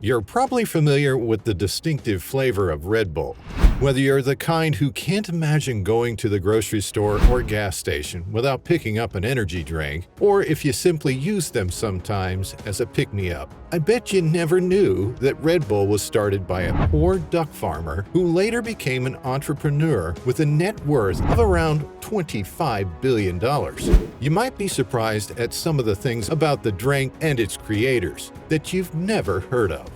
You're probably familiar with the distinctive flavor of Red Bull. Whether you're the kind who can't imagine going to the grocery store or gas station without picking up an energy drink, or if you simply use them sometimes as a pick-me-up, I bet you never knew that Red Bull was started by a poor duck farmer who later became an entrepreneur with a net worth of around $25 billion. You might be surprised at some of the things about the drink and its creators that you've never heard of.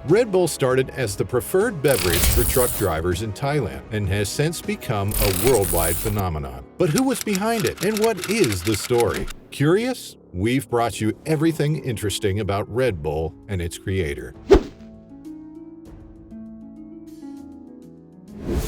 Red Bull started as the preferred beverage for truck drivers in Thailand and has since become a worldwide phenomenon. But who was behind it and what is the story? Curious? We've brought you everything interesting about Red Bull and its creator.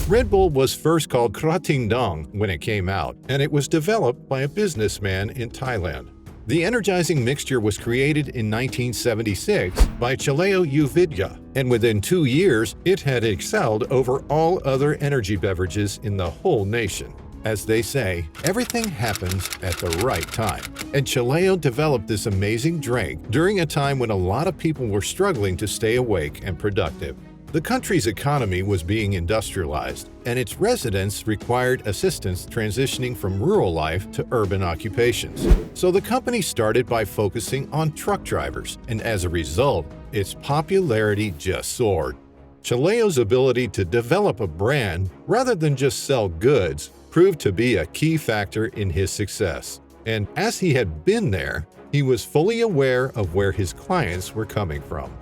Red Bull was first called Krating Dong when it came out, and it was developed by a businessman in Thailand. The energizing mixture was created in 1976 by Chaleo Yoovidhya, and within 2 years, it had excelled over all other energy beverages in the whole nation. As they say, everything happens at the right time. And Chaleo developed this amazing drink during a time when a lot of people were struggling to stay awake and productive. The country's economy was being industrialized, and its residents required assistance transitioning from rural life to urban occupations. So the company started by focusing on truck drivers, and as a result, its popularity just soared. Chaleo's ability to develop a brand rather than just sell goods proved to be a key factor in his success. And as he had been there, he was fully aware of where his clients were coming from.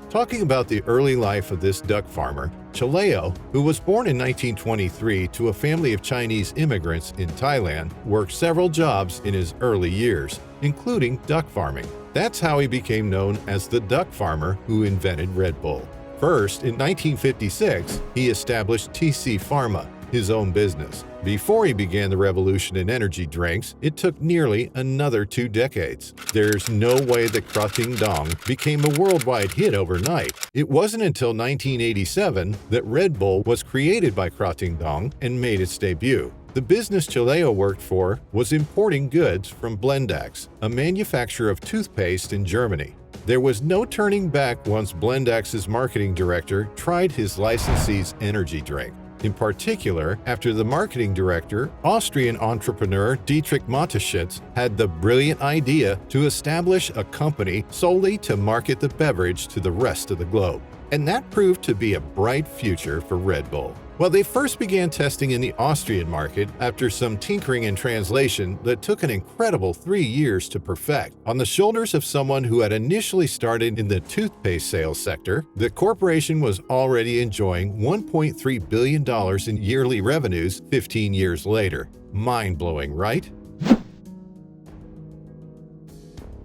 Talking about the early life of this duck farmer, Chaleo, who was born in 1923 to a family of Chinese immigrants in Thailand, worked several jobs in his early years, including duck farming. That's how he became known as the duck farmer who invented Red Bull. First, in 1956, he established TC Pharma, his own business. Before he began the revolution in energy drinks, it took nearly another 2 decades. There's no way that Krating Dong became a worldwide hit overnight. It wasn't until 1987 that Red Bull was created by Krating Dong and made its debut. The business Chaleo worked for was importing goods from Blendax, a manufacturer of toothpaste in Germany. There was no turning back once Blendax's marketing director tried his licensee's energy drink. In particular, after the marketing director, Austrian entrepreneur Dietrich Mateschitz, had the brilliant idea to establish a company solely to market the beverage to the rest of the globe. And that proved to be a bright future for Red Bull. Well, they first began testing in the Austrian market after some tinkering and translation that took an incredible 3 years to perfect. On the shoulders of someone who had initially started in the toothpaste sales sector, the corporation was already enjoying $1.3 billion in yearly revenues 15 years later. Mind-blowing, right?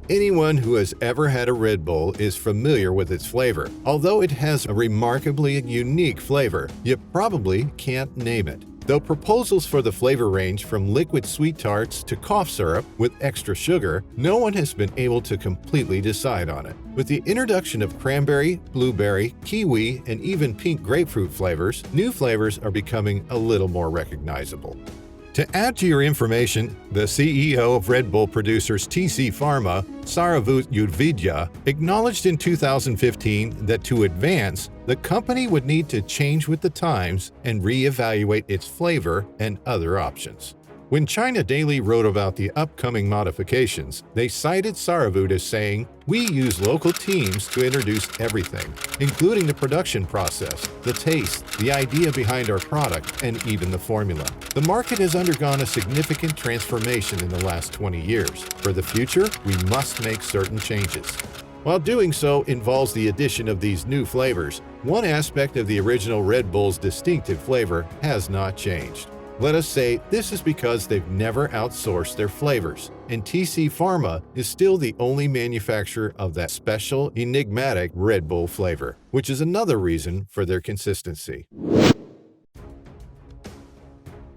Anyone who has ever had a Red Bull is familiar with its flavor. Although it has a remarkably unique flavor, you probably can't name it. Though proposals for the flavor range from liquid sweet tarts to cough syrup with extra sugar, no one has been able to completely decide on it. With the introduction of cranberry, blueberry, kiwi, and even pink grapefruit flavors, new flavors are becoming a little more recognizable. To add to your information, the CEO of Red Bull producers TC Pharma, Chaleo Yoovidhya, acknowledged in 2015 that to advance, the company would need to change with the times and reevaluate its flavor and other options. When China Daily wrote about the upcoming modifications, they cited Chaleo as saying, "We use local teams to introduce everything, including the production process, the taste, the idea behind our product, and even the formula." The market has undergone a significant transformation in the last 20 years. For the future, we must make certain changes. While doing so involves the addition of these new flavors, one aspect of the original Red Bull's distinctive flavor has not changed. Let us say this is because they've never outsourced their flavors, and TC Pharma is still the only manufacturer of that special, enigmatic Red Bull flavor, which is another reason for their consistency.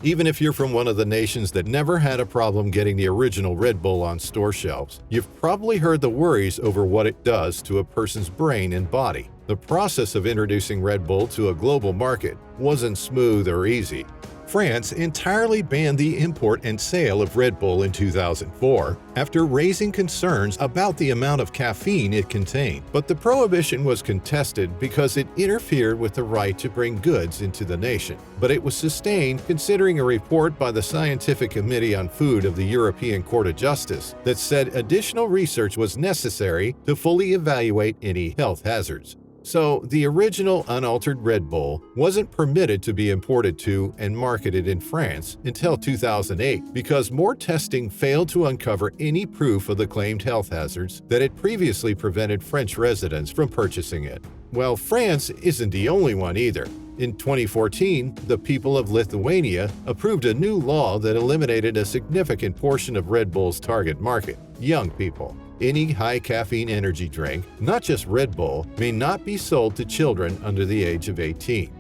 Even if you're from one of the nations that never had a problem getting the original Red Bull on store shelves, you've probably heard the worries over what it does to a person's brain and body. The process of introducing Red Bull to a global market wasn't smooth or easy. France entirely banned the import and sale of Red Bull in 2004 after raising concerns about the amount of caffeine it contained. But the prohibition was contested because it interfered with the right to bring goods into the nation. But it was sustained considering a report by the Scientific Committee on Food of the European Court of Justice that said additional research was necessary to fully evaluate any health hazards. So, the original unaltered Red Bull wasn't permitted to be imported to and marketed in France until 2008 because more testing failed to uncover any proof of the claimed health hazards that had previously prevented French residents from purchasing it. Well, France isn't the only one either. In 2014, the people of Lithuania approved a new law that eliminated a significant portion of Red Bull's target market, young people. Any high-caffeine energy drink, not just Red Bull, may not be sold to children under the age of 18.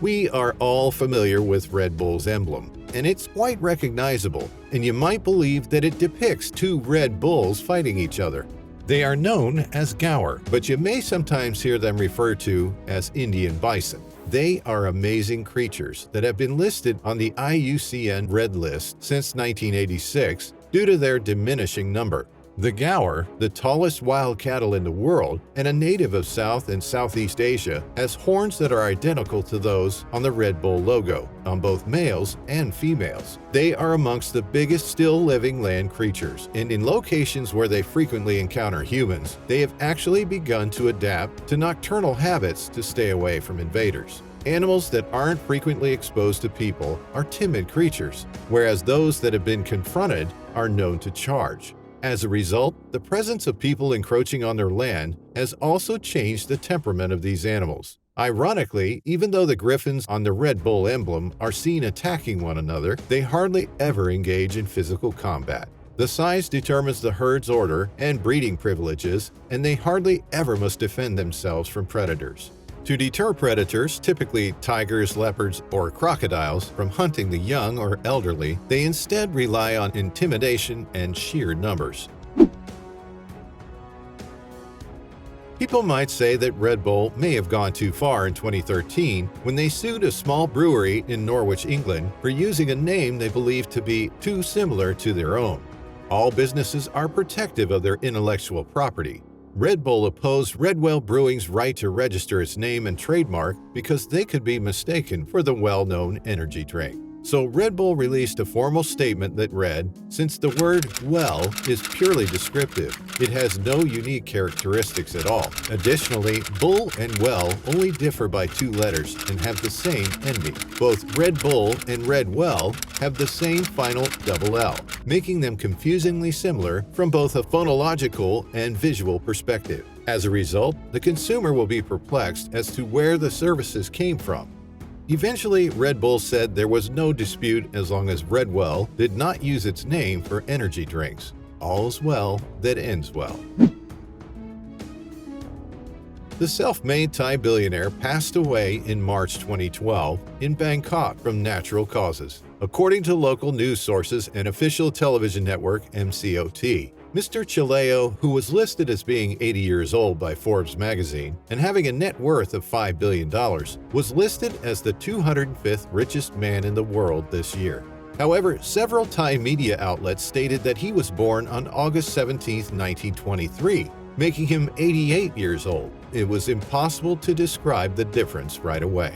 We are all familiar with Red Bull's emblem, and it's quite recognizable, and you might believe that it depicts two Red Bulls fighting each other. They are known as gaur, but you may sometimes hear them referred to as Indian bison. They are amazing creatures that have been listed on the IUCN Red List since 1986 due to their diminishing number. The gaur, the tallest wild cattle in the world and a native of South and Southeast Asia, has horns that are identical to those on the Red Bull logo, on both males and females. They are amongst the biggest still-living land creatures, and in locations where they frequently encounter humans, they have actually begun to adapt to nocturnal habits to stay away from invaders. Animals that aren't frequently exposed to people are timid creatures, whereas those that have been confronted are known to charge. As a result, the presence of people encroaching on their land has also changed the temperament of these animals. Ironically, even though the griffins on the Red Bull emblem are seen attacking one another, they hardly ever engage in physical combat. The size determines the herd's order and breeding privileges, and they hardly ever must defend themselves from predators. To deter predators, typically tigers, leopards, or crocodiles, from hunting the young or elderly, they instead rely on intimidation and sheer numbers. People might say that Red Bull may have gone too far in 2013 when they sued a small brewery in Norwich, England, for using a name they believed to be too similar to their own. All businesses are protective of their intellectual property. Red Bull opposed Redwell Brewing's right to register its name and trademark because they could be mistaken for the well-known energy drink. So Red Bull released a formal statement that read, "Since the word 'well' is purely descriptive, it has no unique characteristics at all. Additionally, 'bull' and 'well' only differ by 2 letters and have the same ending. Both Red Bull and Red Well have the same final double L, making them confusingly similar from both a phonological and visual perspective. As a result, the consumer will be perplexed as to where the services came from." Eventually, Red Bull said there was no dispute as long as Redwell did not use its name for energy drinks. All's well that ends well. The self-made Thai billionaire passed away in March 2012 in Bangkok from natural causes, according to local news sources and official television network MCOT. Mr. Chaleo, who was listed as being 80 years old by Forbes magazine and having a net worth of $5 billion, was listed as the 205th richest man in the world this year. However, several Thai media outlets stated that he was born on August 17, 1923, making him 88 years old. It was impossible to describe the difference right away.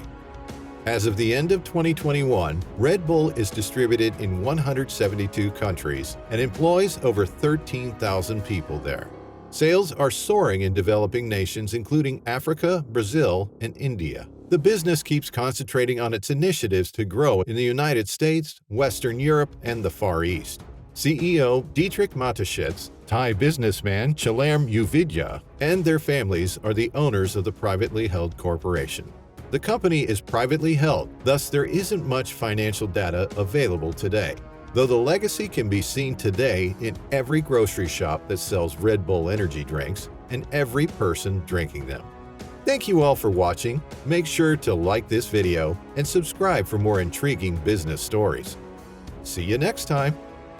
As of the end of 2021, Red Bull is distributed in 172 countries and employs over 13,000 people there. Sales are soaring in developing nations including Africa, Brazil, and India. The business keeps concentrating on its initiatives to grow in the United States, Western Europe, and the Far East. CEO Dietrich Mateschitz, Thai businessman Chaleo Yoovidhya, and their families are the owners of the privately held corporation. The company is privately held, thus there isn't much financial data available today, though the legacy can be seen today in every grocery shop that sells Red Bull energy drinks and every person drinking them. Thank you all for watching. Make sure to like this video and subscribe for more intriguing business stories. See you next time.